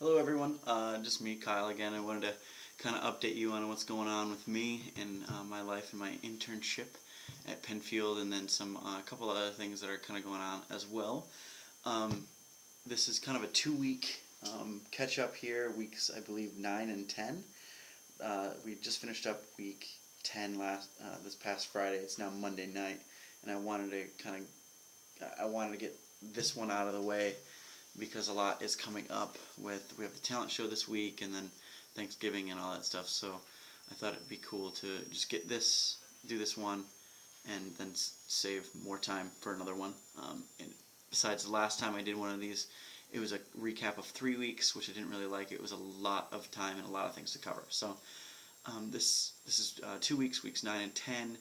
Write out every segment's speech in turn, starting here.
Hello everyone, just me, Kyle again. I wanted to kind of update you on what's going on with me and my life and my internship at Pennfield, and then a couple other things that are kind of going on as well. Um, this is kind of a 2 week catch up here, weeks I believe 9 and 10. We just finished up week 10 this past Friday. It's now Monday night, and I wanted to get this one out of the way because a lot is coming up. We have the talent show this week and then Thanksgiving and all that stuff. So I thought it'd be cool to just do this one, and then save more time for another one. And besides, the last time I did one of these, it was a recap of 3 weeks, which I didn't really like. It was a lot of time and a lot of things to cover. So this is 2 weeks, weeks 9 and 10.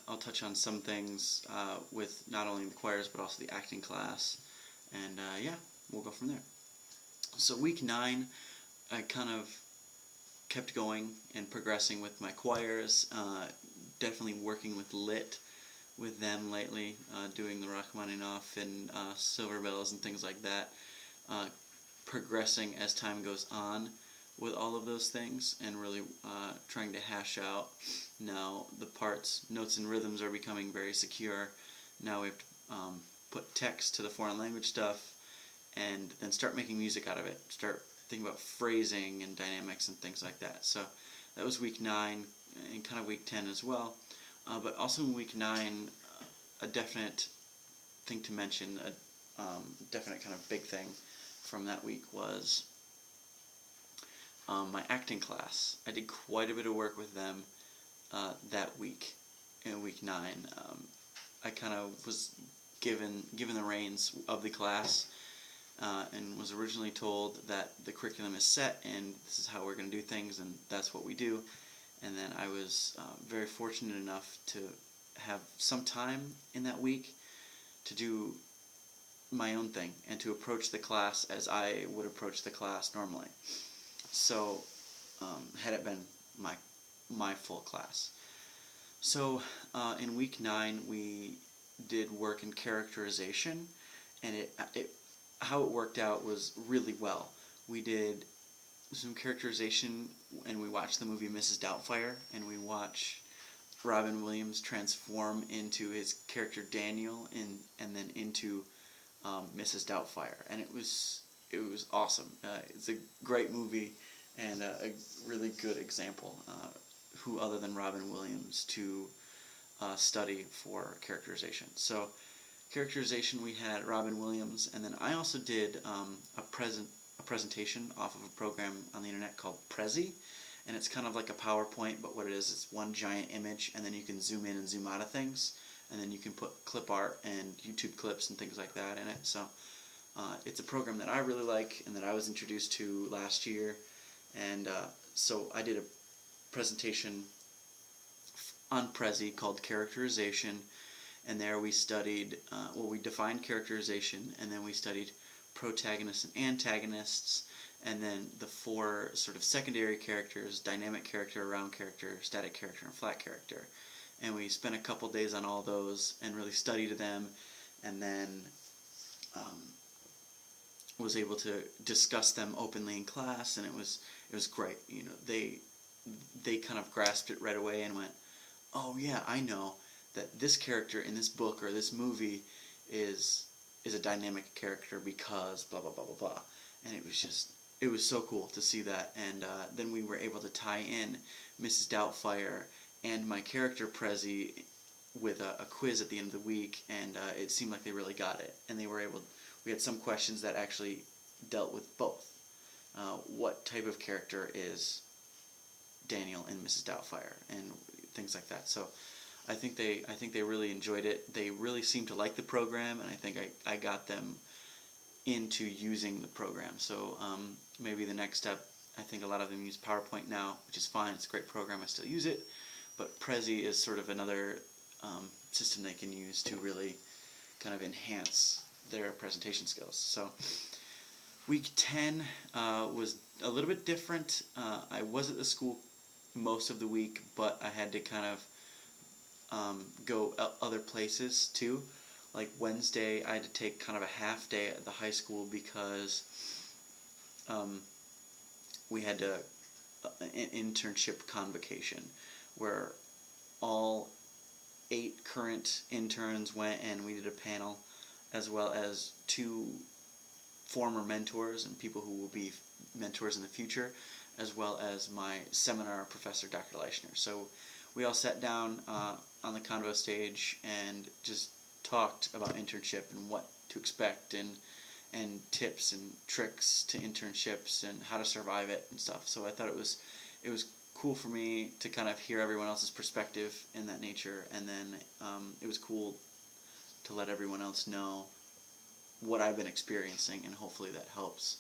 I'll touch on some things with not only the choirs but also the acting class, and yeah, we'll go from there. So week 9, I kind of kept going and progressing with my choirs. Definitely working with lit with them lately, doing the Rachmaninoff and Silver Bells and things like that. Progressing as time goes on with all of those things, and really trying to hash out now the parts. Notes and rhythms are becoming very secure. Now we have to put text to the foreign language stuff, and then start making music out of it. Start thinking about phrasing and dynamics and things like that. So that was week 9 and kind of week 10 as well. But also in week 9, a definite thing to mention, a definite kind of big thing from that week was my acting class. I did quite a bit of work with them that week, in week 9. I kind of was given the reins of the class, and was originally told that the curriculum is set and this is how we're going to do things, and that's what we do. And then I was very fortunate enough to have some time in that week to do my own thing and to approach the class as I would approach the class normally. So had it been my full class. So in week 9 we did work in characterization, and how it worked out was really well. We did some characterization, and we watched the movie Mrs. Doubtfire, and we watched Robin Williams transform into his character Daniel, and then into Mrs. Doubtfire, and it was awesome. It's a great movie and a really good example. Who other than Robin Williams to study for characterization? So characterization, we had Robin Williams, and then I also did a presentation off of a program on the internet called Prezi, and it's kind of like a PowerPoint, but what it is, it's one giant image, and then you can zoom in and zoom out of things, and then you can put clip art and YouTube clips and things like that in it. So it's a program that I really like and that I was introduced to last year, and so I did a presentation on Prezi called Characterization, and there we studied, we defined characterization, and then we studied protagonists and antagonists, and then the 4 sort of secondary characters: dynamic character, round character, static character, and flat character. And we spent a couple days on all those and really studied them, and then was able to discuss them openly in class, and it was great. You know, they kind of grasped it right away and went, "Oh yeah, I know that this character in this book or this movie is a dynamic character because blah blah blah blah blah," and it was so cool to see that. And then we were able to tie in Mrs. Doubtfire and my character Prezi with a quiz at the end of the week, and it seemed like they really got it, and we had some questions that actually dealt with both. What type of character is Daniel in Mrs. Doubtfire, and things like that. So I think they really enjoyed it. They really seemed to like the program, and I think I got them into using the program. So maybe the next step, I think a lot of them use PowerPoint now, which is fine. It's a great program. I still use it. But Prezi is sort of another system they can use to really kind of enhance their presentation skills. So week 10 was a little bit different. I was at the school most of the week, but I had to kind of go other places too. Like Wednesday, I had to take kind of a half day at the high school because um, we had an internship convocation where all 8 current interns went and we did a panel, as well as 2 former mentors and people who will be mentors in the future, as well as my seminar professor, Dr. Leichner. So we all sat down on the convo stage and just talked about internship and what to expect, and tips and tricks to internships and how to survive it and stuff. So I thought it was cool for me to kind of hear everyone else's perspective in that nature, and then it was cool to let everyone else know what I've been experiencing, and hopefully that helps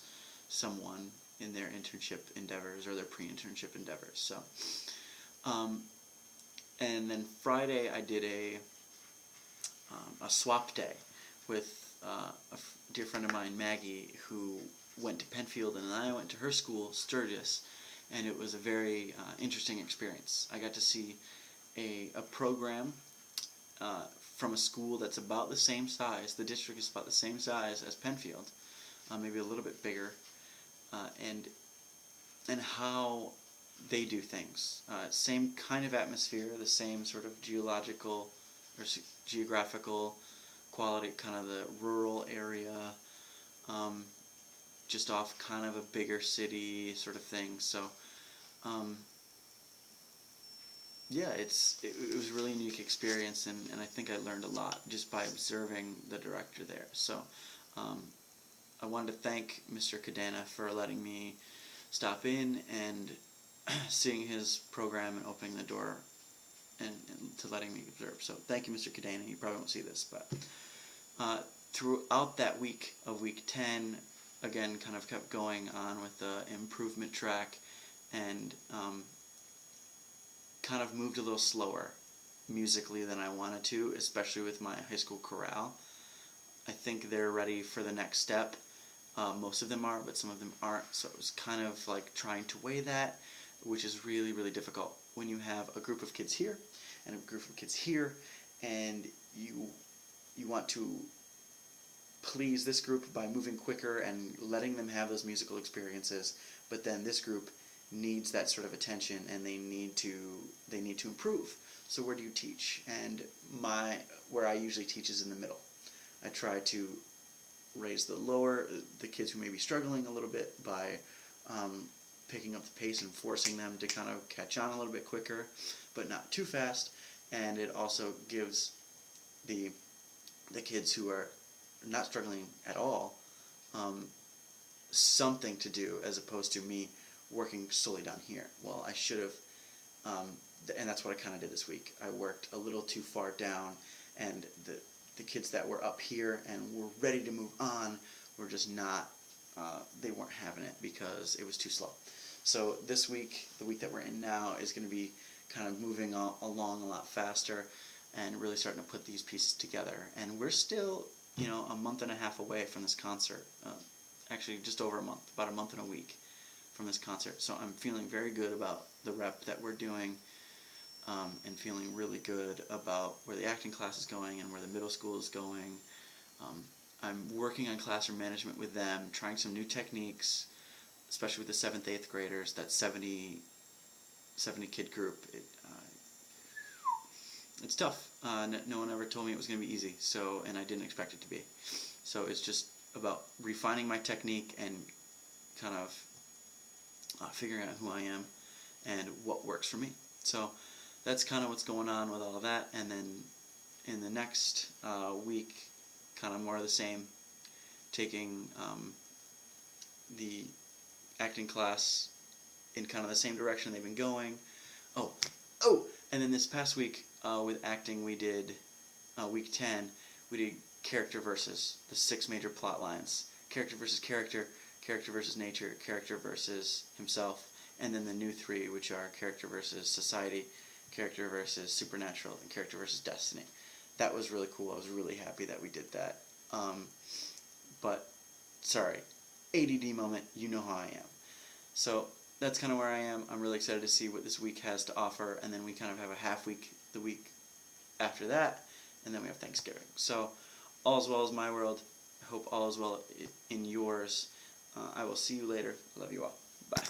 someone in their internship endeavors or their pre-internship endeavors. So, and then Friday I did a swap day with a dear friend of mine, Maggie, who went to Pennfield, and I went to her school, Sturgis, and it was a very interesting experience. I got to see a program from a school that's about the same size. The district is about the same size as Pennfield, maybe a little bit bigger, and how they do things. Same kind of atmosphere, the same sort of geographical quality, kind of the rural area, just off kind of a bigger city sort of thing. So, yeah, it was a really unique experience, and I think I learned a lot just by observing the director there. So, I wanted to thank Mr. Cadena for letting me stop in and seeing his program and opening the door and to letting me observe. So thank you, Mr. Cadena. You probably won't see this, but throughout that week of week 10, again, kind of kept going on with the improvement track, and kind of moved a little slower musically than I wanted to, especially with my high school chorale. I think they're ready for the next step. Most of them are, but some of them aren't. So it was kind of like trying to weigh that, which is really, really difficult when you have a group of kids here and a group of kids here, and you want to please this group by moving quicker and letting them have those musical experiences, but then this group needs that sort of attention, and they need to improve. So where do you teach? And where I usually teach is in the middle. I try to raise the kids who may be struggling a little bit by picking up the pace and forcing them to kind of catch on a little bit quicker, but not too fast. And it also gives the kids who are not struggling at all something to do, as opposed to me working solely down here. Well, I should have, and that's what I kind of did this week. I worked a little too far down, and the kids that were up here and were ready to move on were just not, they weren't having it because it was too slow. So this week, the week that we're in now, is going to be kind of moving along a lot faster and really starting to put these pieces together. And we're still, a month and a half away from this concert. Actually, just over a month, about a month and a week from this concert. So I'm feeling very good about the rep that we're doing, and feeling really good about where the acting class is going and where the middle school is going. I'm working on classroom management with them, trying some new techniques, especially with the 7th, 8th graders, that 70 kid group. It's tough. No one ever told me it was going to be easy, and I didn't expect it to be. So it's just about refining my technique and kind of figuring out who I am and what works for me. So that's kind of what's going on with all of that. And then in the next week, kind of more of the same, taking the acting class in kind of the same direction they've been going. And then this past week with acting, we did week 10, we did character versus the 6 major plot lines: character versus character, character versus nature, character versus himself, and then the new 3, which are character versus society, character versus supernatural, and character versus destiny. That was really cool. I was really happy that we did that. But, sorry, ADD moment, you know how I am. So that's kind of where I am. I'm really excited to see what this week has to offer, and then we kind of have a half week the week after that, and then we have Thanksgiving. So all is well as my world. I hope all is well in yours. I will see you later. Love you all. Bye.